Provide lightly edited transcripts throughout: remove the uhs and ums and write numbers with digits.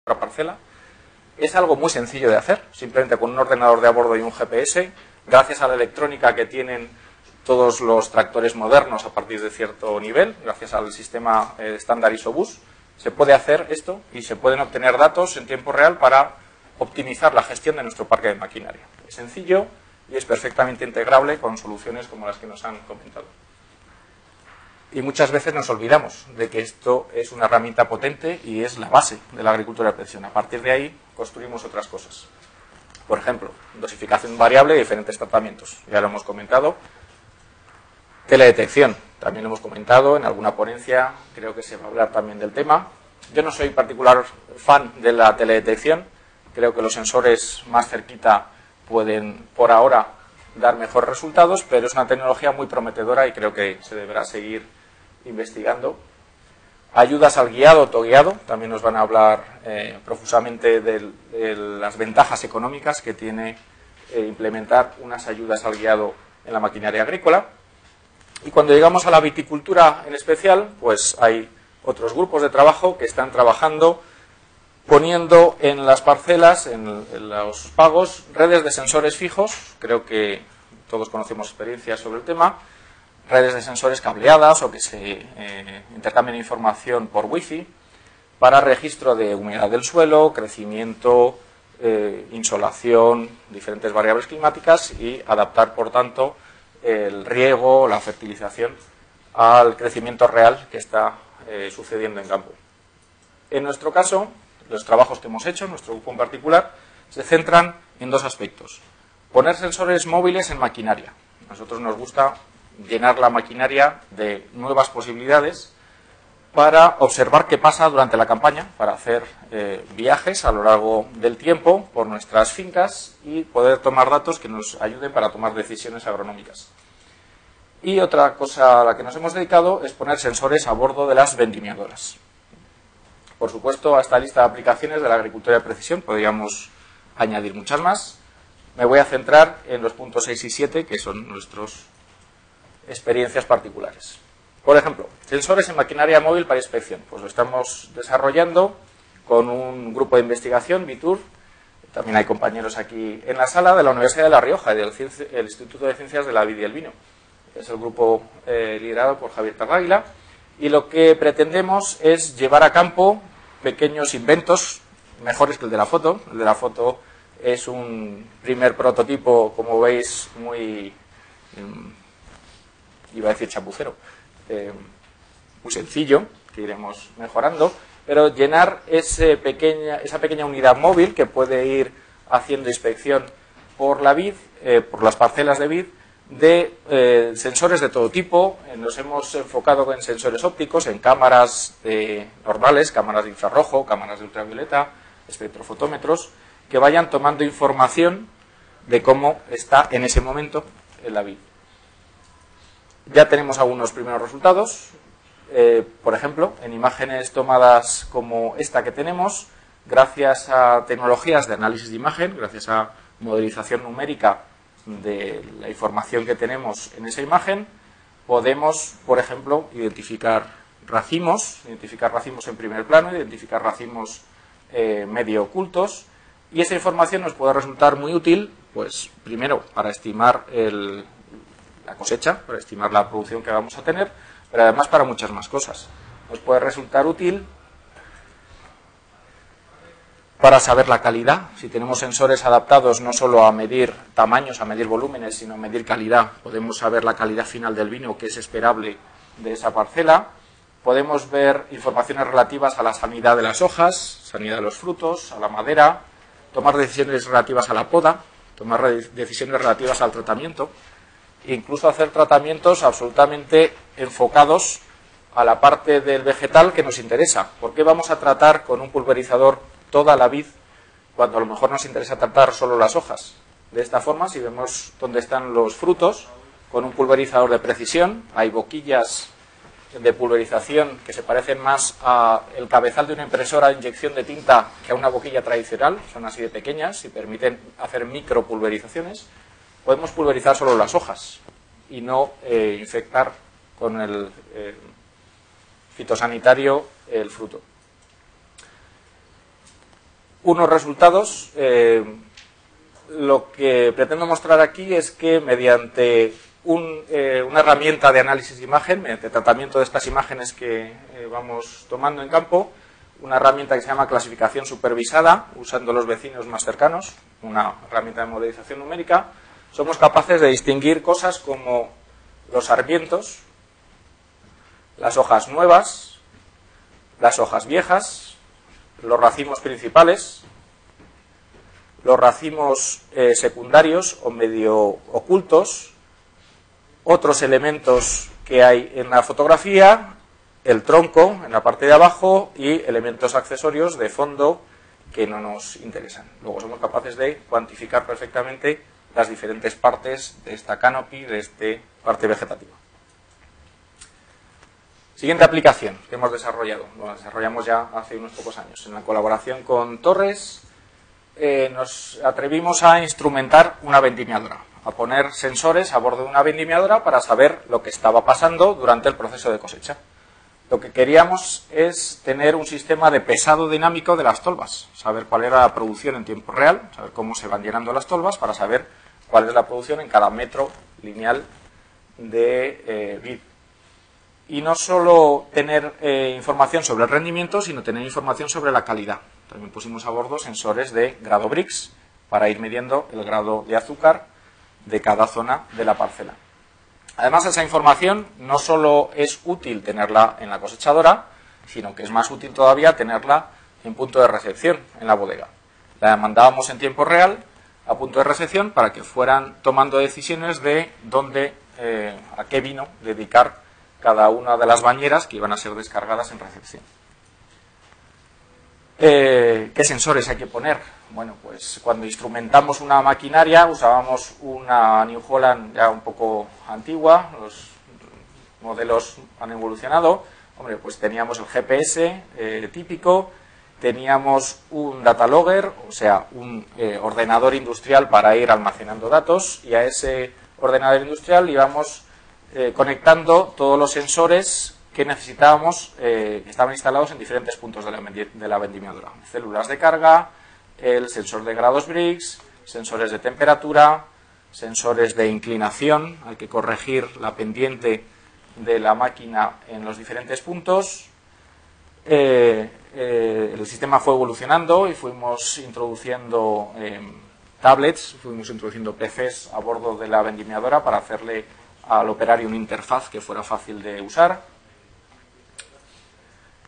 otra parcela. Es algo muy sencillo de hacer, simplemente con un ordenador de a bordo y un GPS, gracias a la electrónica que tienen todos los tractores modernos a partir de cierto nivel, gracias al sistema estándar ISOBUS, se puede hacer esto y se pueden obtener datos en tiempo real para optimizar la gestión de nuestro parque de maquinaria. Es sencillo y es perfectamente integrable con soluciones como las que nos han comentado. Y muchas veces nos olvidamos de que esto es una herramienta potente y es la base de la agricultura de precisión. A partir de ahí construimos otras cosas. Por ejemplo, dosificación variable de diferentes tratamientos. Ya lo hemos comentado. Teledetección. También lo hemos comentado en alguna ponencia. Creo que se va a hablar también del tema. Yo no soy particular fan de la teledetección. Creo que los sensores más cerquita pueden, por ahora, dar mejores resultados, pero es una tecnología muy prometedora y creo que se deberá seguir investigando. Ayudas al guiado, autoguiado, también nos van a hablar profusamente de las ventajas económicas que tiene implementar unas ayudas al guiado en la maquinaria agrícola. Y cuando llegamos a la viticultura en especial, pues hay otros grupos de trabajo que están trabajando poniendo en las parcelas, en los pagos, redes de sensores fijos. Creo que todos conocemos experiencias sobre el tema. Redes de sensores cableadas o que se intercambien información por wifi para registro de humedad del suelo, crecimiento, insolación, diferentes variables climáticas y adaptar, por tanto, el riego, la fertilización al crecimiento real que está sucediendo en campo. En nuestro caso, los trabajos que hemos hecho, nuestro grupo en particular, se centran en dos aspectos. Poner sensores móviles en maquinaria. A nosotros nos gusta llenar la maquinaria de nuevas posibilidades para observar qué pasa durante la campaña, para hacer viajes a lo largo del tiempo por nuestras fincas y poder tomar datos que nos ayuden para tomar decisiones agronómicas. Y otra cosa a la que nos hemos dedicado es poner sensores a bordo de las vendimiadoras. Por supuesto, a esta lista de aplicaciones de la agricultura de precisión podríamos añadir muchas más. Me voy a centrar en los puntos 6 y 7, que son nuestras experiencias particulares. Por ejemplo, sensores en maquinaria móvil para inspección. Pues lo estamos desarrollando con un grupo de investigación, Vitur. También hay compañeros aquí en la sala de la Universidad de La Rioja y del Instituto de Ciencias de la Vid y el Vino. Es el grupo liderado por Javier Tarráguila. Y lo que pretendemos es llevar a campo pequeños inventos mejores que el de la foto. El de la foto es un primer prototipo, como veis, muy, iba a decir chapucero, muy sencillo, que iremos mejorando, pero llenar esa pequeña unidad móvil que puede ir haciendo inspección por la vid, por las parcelas de vid, de sensores de todo tipo. Nos hemos enfocado en sensores ópticos, en cámaras normales, cámaras de infrarrojo, cámaras de ultravioleta, espectrofotómetros, que vayan tomando información de cómo está en ese momento en la vid. Ya tenemos algunos primeros resultados. Por ejemplo, en imágenes tomadas como esta que tenemos, gracias a tecnologías de análisis de imagen, gracias a modelización numérica de la información que tenemos en esa imagen, podemos, por ejemplo, identificar racimos en primer plano, identificar racimos medio ocultos, y esa información nos puede resultar muy útil, pues primero para estimar la cosecha, para estimar la producción que vamos a tener, pero además para muchas más cosas. Nos puede resultar útil para saber la calidad. Si tenemos sensores adaptados no solo a medir tamaños, a medir volúmenes, sino a medir calidad, podemos saber la calidad final del vino que es esperable de esa parcela. Podemos ver informaciones relativas a la sanidad de las hojas, sanidad de los frutos, a la madera, tomar decisiones relativas a la poda, tomar decisiones relativas al tratamiento, e incluso hacer tratamientos absolutamente enfocados a la parte del vegetal que nos interesa. ¿Por qué vamos a tratar con un pulverizador toda la vid cuando a lo mejor nos interesa tratar solo las hojas? De esta forma, si vemos dónde están los frutos, con un pulverizador de precisión, hay boquillas de pulverización que se parecen más al cabezal de una impresora de inyección de tinta que a una boquilla tradicional, son así de pequeñas y permiten hacer micropulverizaciones. Podemos pulverizar solo las hojas y no infectar con el fitosanitario el fruto. unos resultados. Lo que pretendo mostrar aquí es que mediante una herramienta de análisis de imagen, mediante tratamiento de estas imágenes que vamos tomando en campo, una herramienta que se llama clasificación supervisada, usando los vecinos más cercanos, una herramienta de modelización numérica, somos capaces de distinguir cosas como los sarmientos, las hojas nuevas, las hojas viejas, los racimos principales, los racimos secundarios o medio ocultos, otros elementos que hay en la fotografía, el tronco en la parte de abajo y elementos accesorios de fondo que no nos interesan. Luego somos capaces de cuantificar perfectamente las diferentes partes de esta canopy, de esta parte vegetativa. Siguiente aplicación que hemos desarrollado, lo desarrollamos ya hace unos pocos años. En la colaboración con Torres nos atrevimos a instrumentar una vendimiadora, a poner sensores a bordo de una vendimiadora para saber lo que estaba pasando durante el proceso de cosecha. Lo que queríamos es tener un sistema de pesado dinámico de las tolvas, saber cuál era la producción en tiempo real, saber cómo se van llenando las tolvas para saber cuál es la producción en cada metro lineal de vid. Y no solo tener información sobre el rendimiento, sino tener información sobre la calidad. También pusimos a bordo sensores de grado Brix para ir midiendo el grado de azúcar de cada zona de la parcela. Además, esa información no solo es útil tenerla en la cosechadora, sino que es más útil todavía tenerla en punto de recepción, en la bodega. La mandábamos en tiempo real a punto de recepción para que fueran tomando decisiones de dónde, a qué vino dedicar cada una de las bañeras que iban a ser descargadas en recepción. ¿Qué sensores hay que poner? Bueno, pues cuando instrumentamos una maquinaria usábamos una New Holland ya un poco antigua, los modelos han evolucionado. Hombre, pues teníamos el GPS típico, teníamos un data logger, o sea, un ordenador industrial para ir almacenando datos, y a ese ordenador industrial íbamos conectando todos los sensores que necesitábamos, que estaban instalados en diferentes puntos de la vendimiadora. Células de carga, el sensor de grados Brix, sensores de temperatura, sensores de inclinación, hay que corregir la pendiente de la máquina en los diferentes puntos. El sistema fue evolucionando y fuimos introduciendo tablets, fuimos introduciendo PCs a bordo de la vendimiadora para hacerle al operario una interfaz que fuera fácil de usar.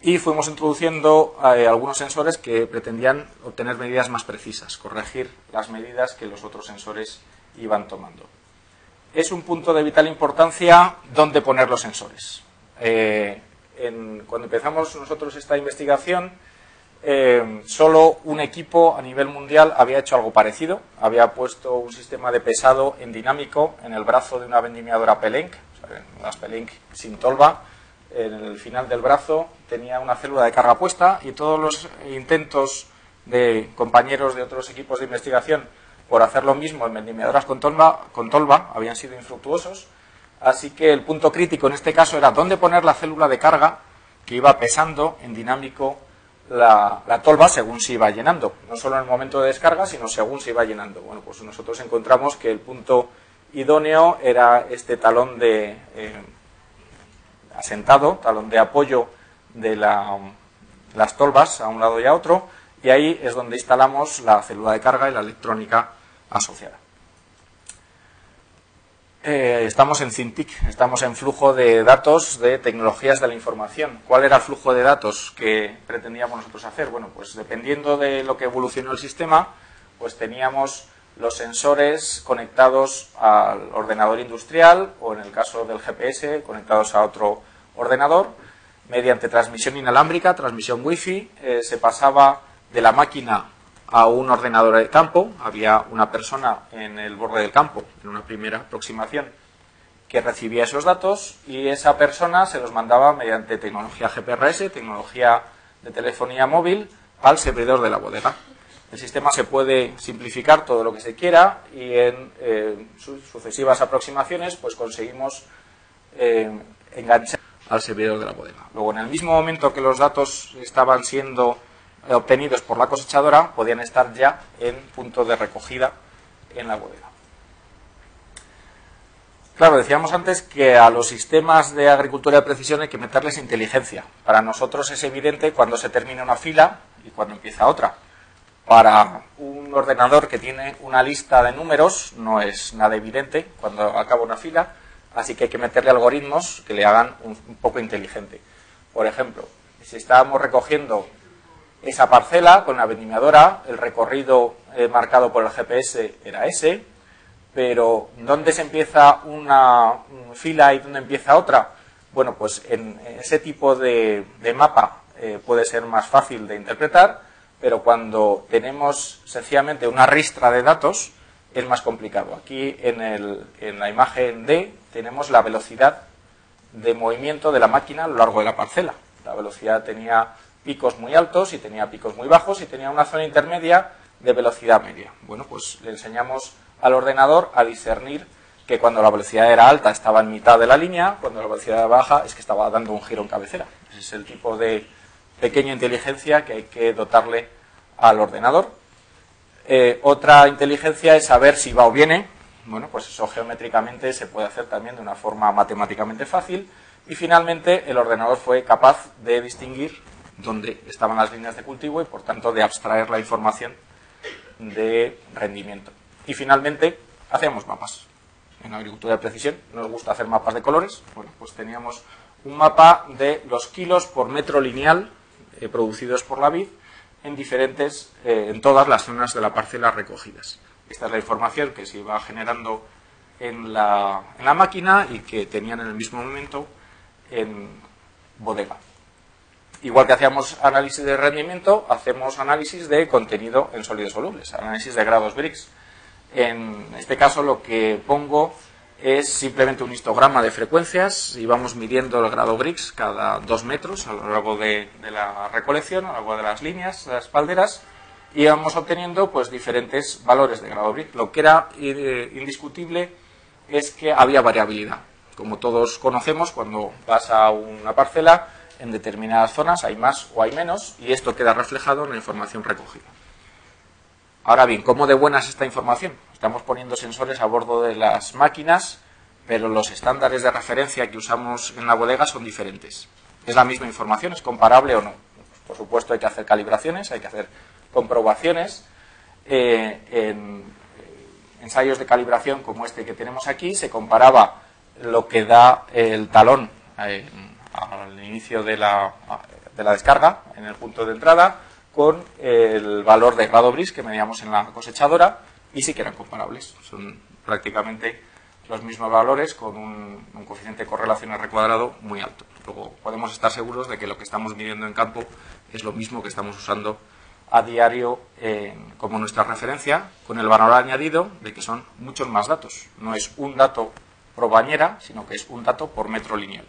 Y fuimos introduciendo algunos sensores que pretendían obtener medidas más precisas, corregir las medidas que los otros sensores iban tomando. Es un punto de vital importancia dónde poner los sensores. Cuando empezamos nosotros esta investigación, solo un equipo a nivel mundial había hecho algo parecido. Había puesto un sistema de pesado en dinámico en el brazo de una vendimiadora Pellenc, o sea, las Pellenc sin tolva. En el final del brazo tenía una célula de carga puesta, y todos los intentos de compañeros de otros equipos de investigación por hacer lo mismo en vendimiadoras con tolva habían sido infructuosos. Así que el punto crítico en este caso era dónde poner la célula de carga que iba pesando en dinámico la tolva según se iba llenando, no solo en el momento de descarga, sino según se iba llenando. Bueno, pues nosotros encontramos que el punto idóneo era este talón de asentado, talón de apoyo de las tolvas a un lado y a otro, y ahí es donde instalamos la célula de carga y la electrónica asociada. Estamos en CINTIC, estamos en flujo de datos de tecnologías de la información. ¿Cuál era el flujo de datos que pretendíamos nosotros hacer? Bueno, pues dependiendo de lo que evolucionó el sistema, pues teníamos los sensores conectados al ordenador industrial, o en el caso del GPS, conectados a otro ordenador. Mediante transmisión inalámbrica, transmisión wifi, se pasaba de la máquina a un ordenador de campo. Había una persona en el borde del campo, en una primera aproximación, que recibía esos datos, y esa persona se los mandaba mediante tecnología GPRS, tecnología de telefonía móvil, al servidor de la bodega. El sistema se puede simplificar todo lo que se quiera, y en sucesivas aproximaciones pues conseguimos enganchar al servidor de la bodega. Luego, en el mismo momento que los datos estaban siendo obtenidos por la cosechadora podían estar ya en punto de recogida en la bodega. Claro, decíamos antes que a los sistemas de agricultura de precisión hay que meterles inteligencia. Para nosotros es evidente cuando se termina una fila y cuando empieza otra. Para un ordenador que tiene una lista de números no es nada evidente cuando acaba una fila, así que hay que meterle algoritmos que le hagan un poco inteligente. Por ejemplo, si estábamos recogiendo esa parcela con la vendimiadora, el recorrido marcado por el GPS era ese, pero ¿dónde se empieza una fila y dónde empieza otra? Bueno, pues en ese tipo de mapa puede ser más fácil de interpretar, pero cuando tenemos sencillamente una ristra de datos es más complicado. Aquí en la imagen D tenemos la velocidad de movimiento de la máquina a lo largo de la parcela. La velocidad tenía picos muy altos y tenía picos muy bajos y tenía una zona intermedia de velocidad media. Bueno, pues le enseñamos al ordenador a discernir que cuando la velocidad era alta estaba en mitad de la línea, cuando la velocidad era baja es que estaba dando un giro en cabecera. Ese es el tipo de pequeña inteligencia que hay que dotarle al ordenador. Otra inteligencia es saber si va o viene. Bueno, pues eso geométricamente se puede hacer también de una forma matemáticamente fácil. Y finalmente el ordenador fue capaz de distinguir dónde estaban las líneas de cultivo y por tanto de abstraer la información de rendimiento. Y finalmente hacíamos mapas. En la agricultura de precisión nos gusta hacer mapas de colores. Bueno, pues teníamos un mapa de los kilos por metro lineal producidos por la vid en todas las zonas de la parcela recogidas. Esta es la información que se iba generando en la máquina y que tenían en el mismo momento en bodega. Igual que hacíamos análisis de rendimiento, hacemos análisis de contenido en sólidos solubles, análisis de grados Brix. En este caso lo que pongo es simplemente un histograma de frecuencias y vamos midiendo el grado Brix cada 2 metros a lo largo de la recolección, a lo largo de las líneas, de las espalderas, y vamos obteniendo pues diferentes valores de grado Brix. Lo que era indiscutible es que había variabilidad. Como todos conocemos, cuando vas a una parcela, en determinadas zonas hay más o hay menos, y esto queda reflejado en la información recogida. Ahora bien, ¿cómo de buena es esta información? Estamos poniendo sensores a bordo de las máquinas, pero los estándares de referencia que usamos en la bodega son diferentes. ¿Es la misma información? ¿Es comparable o no? Por supuesto hay que hacer calibraciones, hay que hacer comprobaciones. En ensayos de calibración como este que tenemos aquí, se comparaba lo que da el talón al inicio de la descarga, en el punto de entrada, con el valor de grado Brix que medíamos en la cosechadora, y sí que eran comparables. Son prácticamente los mismos valores con un coeficiente de correlación R cuadrado muy alto. Luego podemos estar seguros de que lo que estamos midiendo en campo es lo mismo que estamos usando a diario como nuestra referencia, con el valor añadido de que son muchos más datos. No es un dato por bañera, sino que es un dato por metro lineal.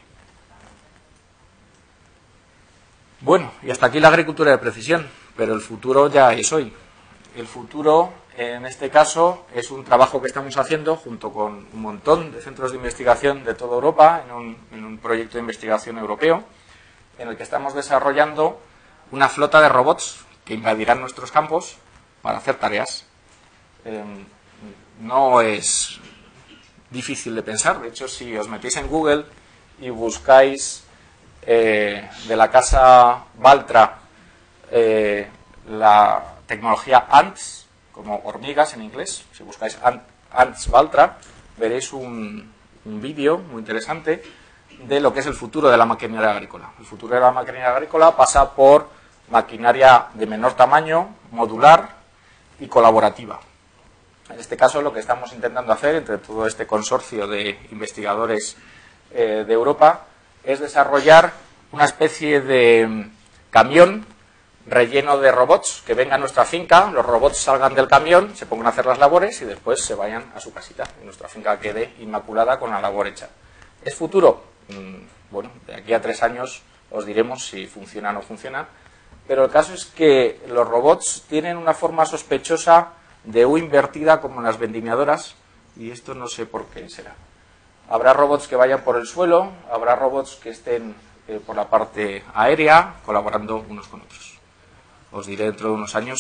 Bueno, y hasta aquí la agricultura de precisión, pero el futuro ya es hoy. El futuro, en este caso, es un trabajo que estamos haciendo junto con un montón de centros de investigación de toda Europa, en un proyecto de investigación europeo, en el que estamos desarrollando una flota de robots que invadirán nuestros campos para hacer tareas. No es difícil de pensar. De hecho, si os metéis en Google y buscáis de la casa Valtra la tecnología ANTS, como hormigas en inglés, si buscáis ANTS Valtra, veréis un vídeo muy interesante de lo que es el futuro de la maquinaria agrícola. El futuro de la maquinaria agrícola pasa por maquinaria de menor tamaño, modular y colaborativa. En este caso, lo que estamos intentando hacer entre todo este consorcio de investigadores de Europa es desarrollar una especie de camión relleno de robots que venga a nuestra finca, los robots salgan del camión, se pongan a hacer las labores y después se vayan a su casita y nuestra finca quede inmaculada con la labor hecha. ¿Es futuro? Bueno, de aquí a 3 años os diremos si funciona o no funciona, pero el caso es que los robots tienen una forma sospechosa de U invertida como en las vendimiadoras, y esto no sé por qué será. Habrá robots que vayan por el suelo, habrá robots que estén por la parte aérea, colaborando unos con otros. os diré dentro de unos años